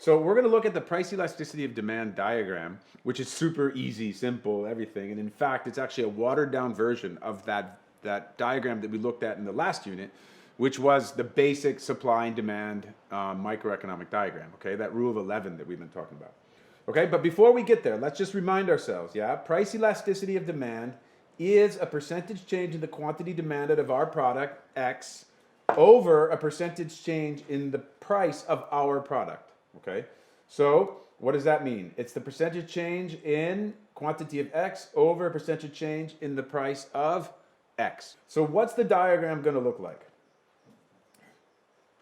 So we're going to look at the price elasticity of demand diagram, which is super easy, simple, everything. And in fact, it's actually a watered down version of that diagram that we looked at in the last unit, which was the basic supply and demand microeconomic diagram, okay? That rule of 11 that we've been talking about. Okay, but before we get there, let's just remind ourselves, yeah? Price elasticity of demand is a percentage change in the quantity demanded of our product, X, over a percentage change in the price of our product, okay? So what does that mean? It's the percentage change in quantity of X over a percentage change in the price of X. So what's the diagram going to look like?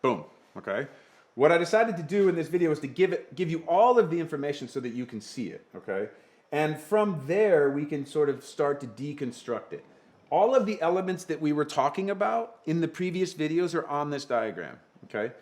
Boom, okay? What I decided to do in this video is to give you all of the information so that you can see it, okay? And from there, we can sort of start to deconstruct it. All of the elements that we were talking about in the previous videos are on this diagram, okay?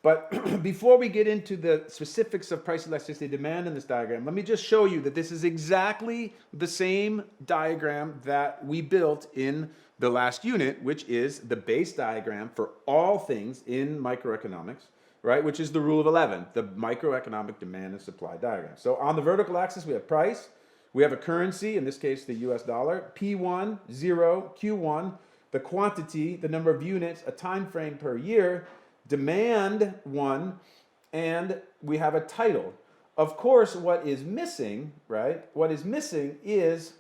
But before we get into the specifics of price elasticity demand in this diagram, let me just show you that this is exactly the same diagram that we built in the last unit, which is the base diagram for all things in microeconomics, right? Which is the rule of 11, the microeconomic demand and supply diagram. So on the vertical axis, we have price. We have a currency, in this case, the US dollar, P1, 0, Q1, the quantity, the number of units, a time frame per year, demand 1, and we have a title. Of course, what is missing, right? What is missing is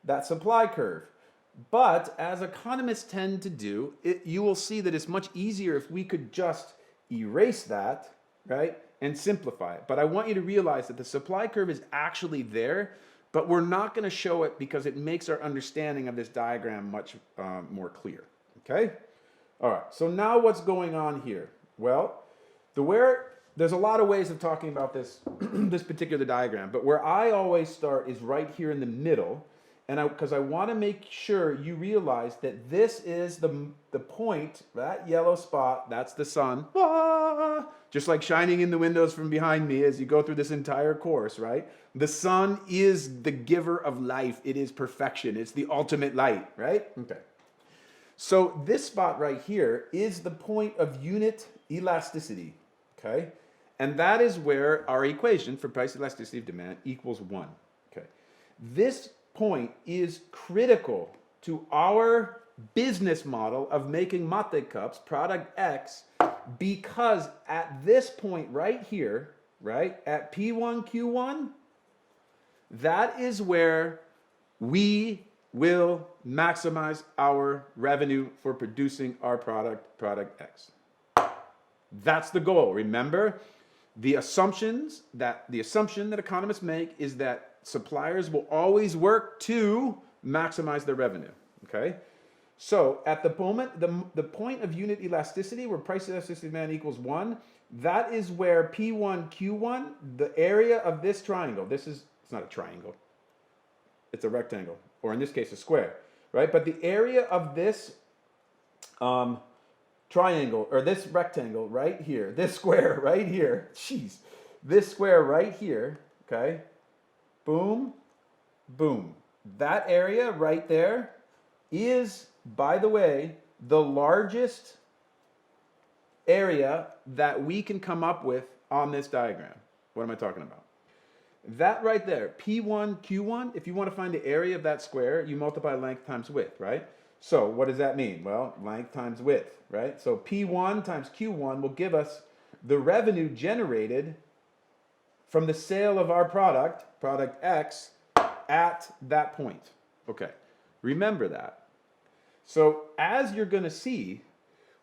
that supply curve. But as economists tend to do, you will see that it's much easier if we could just erase that, right, and simplify it. But I want you to realize that the supply curve is actually there, but we're not going to show it because it makes our understanding of this diagram much more clear, okay? All right, so now what's going on here? Well, there's a lot of ways of talking about this, this particular diagram, but where I always start is right here in the middle, and because I want to make sure you realize that this is the point, that yellow spot, that's the sun, just like shining in the windows from behind me as you go through this entire course, right? The sun is the giver of life. It is perfection. It's the ultimate light, right? Okay. So this spot right here is the point of unit elasticity, okay? And that is where our equation for price elasticity of demand equals 1, okay? This point is critical to our business model of making mate cups, product X, because at this point right here, right, at P1, Q1, that is where we will maximize our revenue for producing our product X. That's the goal. Remember, the assumption that economists make is that suppliers will always work to maximize their revenue, okay? So at the moment, the point of unit elasticity, where price elasticity demand equals 1, that is where P1, Q1, the area of this triangle, it's not a triangle, it's a rectangle, or in this case, a square, right? But the area of this triangle, or this rectangle right here, this square right here, this square right here, okay? Boom, boom. That area right there is, by the way, the largest area that we can come up with on this diagram. What am I talking about? That right there, P1, Q1, if you want to find the area of that square, you multiply length times width, right? So what does that mean? Well, length times width, right? So P1 times Q1 will give us the revenue generated from the sale of our product X, at that point. Okay, remember that. So as you're going to see,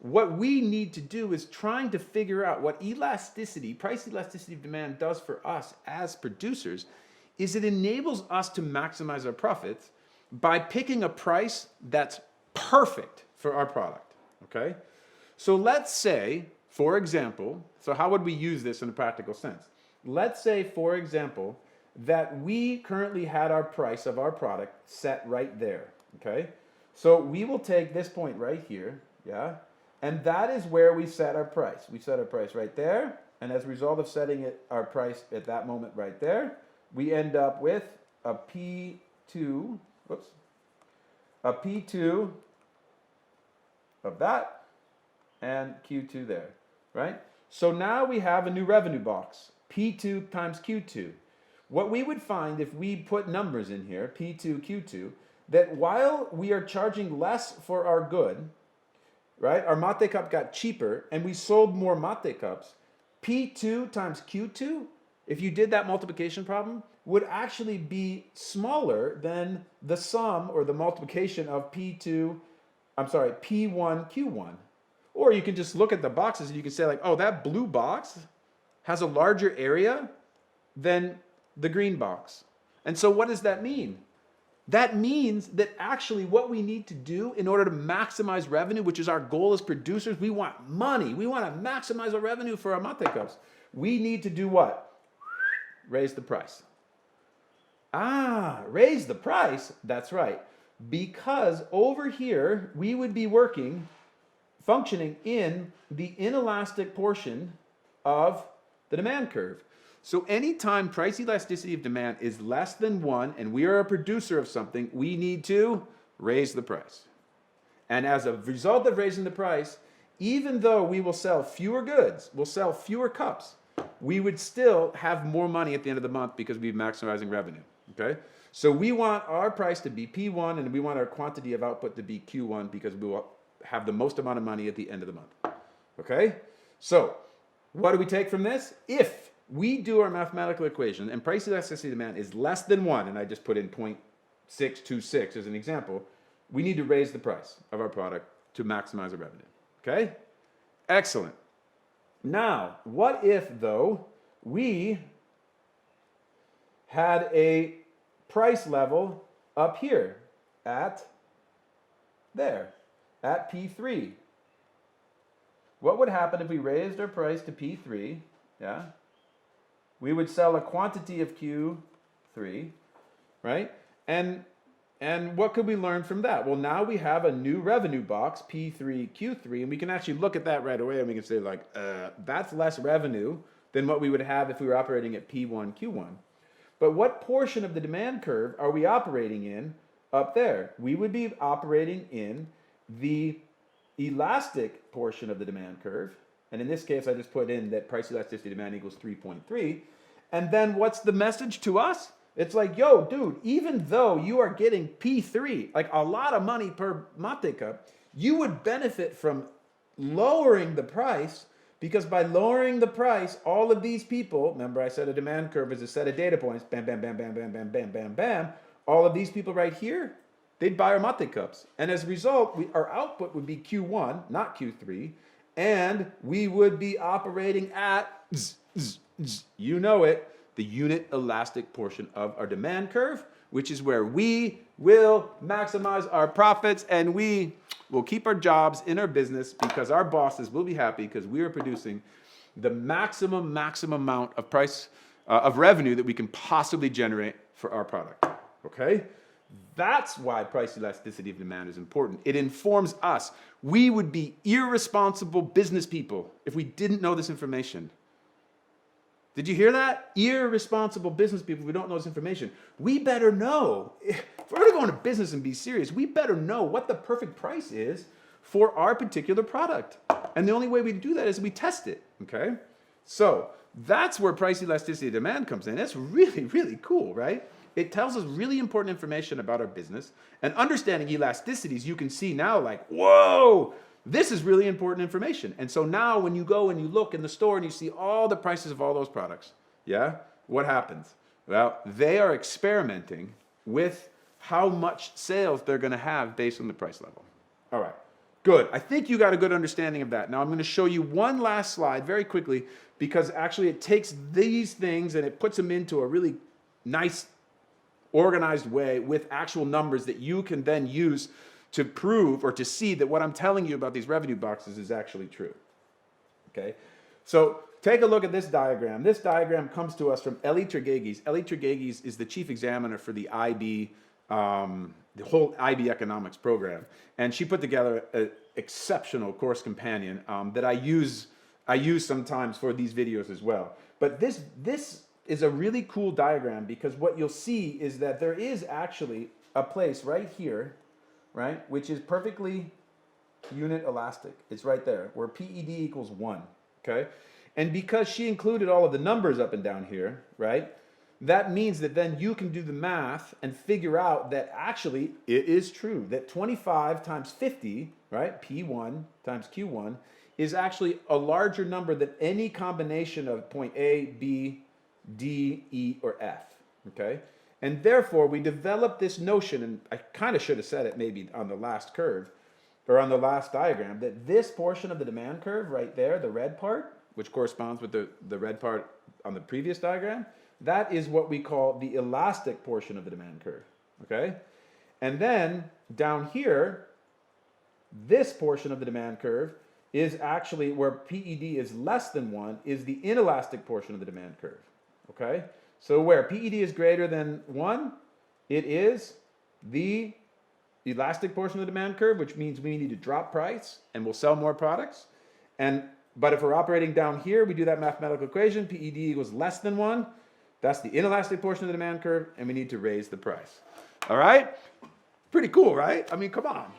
what we need to do is trying to figure out what elasticity, price elasticity of demand does for us as producers, is it enables us to maximize our profits by picking a price that's perfect for our product, okay? So let's say, for example, so how would we use this in a practical sense? Let's say, for example, that we currently had our price of our product set right there, okay? So we will take this point right here, yeah? And that is where we set our price. We set our price right there, and as a result of setting our price at that moment right there, we end up with a P2, a P2 of that, and Q2 there, right? So now we have a new revenue box, P2 times Q2. What we would find if we put numbers in here, P2, Q2, that while we are charging less for our good, right, our mate cup got cheaper and we sold more mate cups, P2 times Q2, if you did that multiplication problem, would actually be smaller than the sum or the multiplication of P1, Q1. Or you can just look at the boxes and you can say like, oh, that blue box has a larger area than the green box. And so what does that mean? That means that actually what we need to do in order to maximize revenue, which is our goal as producers, we want money. We want to maximize our revenue for our mate cups. We need to do what? Raise the price. Raise the price? That's right. Because over here, we would be functioning in the inelastic portion of the demand curve. So anytime price elasticity of demand is less than 1 and we are a producer of something, we need to raise the price. And as a result of raising the price, even though we will sell fewer goods, we'll sell fewer cups, we would still have more money at the end of the month because we're maximizing revenue. Okay? So we want our price to be P1 and we want our quantity of output to be Q1 because we will have the most amount of money at the end of the month. Okay? So what do we take from this? If we do our mathematical equation and price elasticity demand is less than 1, and I just put in 0.626 as an example, we need to raise the price of our product to maximize our revenue. Okay? Excellent. Now, what if, though, we had a price level up here at P3? What would happen if we raised our price to P3? Yeah? We would sell a quantity of Q3, right? And what could we learn from that? Well, now we have a new revenue box, P3, Q3, and we can actually look at that right away and we can say like, that's less revenue than what we would have if we were operating at P1, Q1. But what portion of the demand curve are we operating in up there? We would be operating in the elastic portion of the demand curve. And in this case, I just put in that price elasticity demand equals 3.3. And then what's the message to us? It's like, yo, dude, even though you are getting P3, like a lot of money per mate cup, you would benefit from lowering the price because by lowering the price, all of these people, remember I said a demand curve is a set of data points, bam, bam, bam, bam, bam, bam, bam, bam, bam, all of these people right here, they'd buy our mate cups. And as a result, our output would be Q1, not Q3, and we would be operating at, you know it, the unit elastic portion of our demand curve, which is where we will maximize our profits and we will keep our jobs in our business because our bosses will be happy because we are producing the maximum amount of of revenue that we can possibly generate for our product. Okay? That's why price elasticity of demand is important. It informs us. We would be irresponsible business people if we didn't know this information. Did you hear that? Irresponsible business people if we don't know this information. We better know. If we're going to go into business and be serious, we better know what the perfect price is for our particular product. And the only way we do that is we test it. Okay? So that's where price elasticity of demand comes in. That's really, really cool, right? It tells us really important information about our business. And understanding elasticities, you can see now like, whoa, this is really important information. And so now when you go and you look in the store and you see all the prices of all those products, yeah, what happens? Well, they are experimenting with how much sales they're going to have based on the price level. All right, good. I think you got a good understanding of that. Now I'm going to show you one last slide very quickly because actually it takes these things and it puts them into a really nice organized way with actual numbers that you can then use to prove or to see that what I'm telling you about these revenue boxes is actually true. Okay, so take a look at this diagram. This diagram comes to us from Ellie Tregeges. Ellie Tregeges is the chief examiner for the IB, the whole IB economics program, and she put together an exceptional course companion that I use sometimes for these videos as well. But this is a really cool diagram because what you'll see is that there is actually a place right here, right, which is perfectly unit elastic. It's right there, where PED equals 1, okay? And because she included all of the numbers up and down here, right? That means that then you can do the math and figure out that actually it is true that 25 times 50, right? P1 times Q1 is actually a larger number than any combination of point A, B, D, E, or F, okay? And therefore, we developed this notion, and I kind of should have said it maybe on the last curve, or on the last diagram, that this portion of the demand curve right there, the red part, which corresponds with the red part on the previous diagram, that is what we call the elastic portion of the demand curve, okay? And then down here, this portion of the demand curve is actually where PED is less than 1 is the inelastic portion of the demand curve, okay? So where PED is greater than 1, it is the elastic portion of the demand curve, which means we need to drop price and we'll sell more products. But if we're operating down here, we do that mathematical equation, PED equals less than 1. That's the inelastic portion of the demand curve, and we need to raise the price. All right? Pretty cool, right? I mean, come on.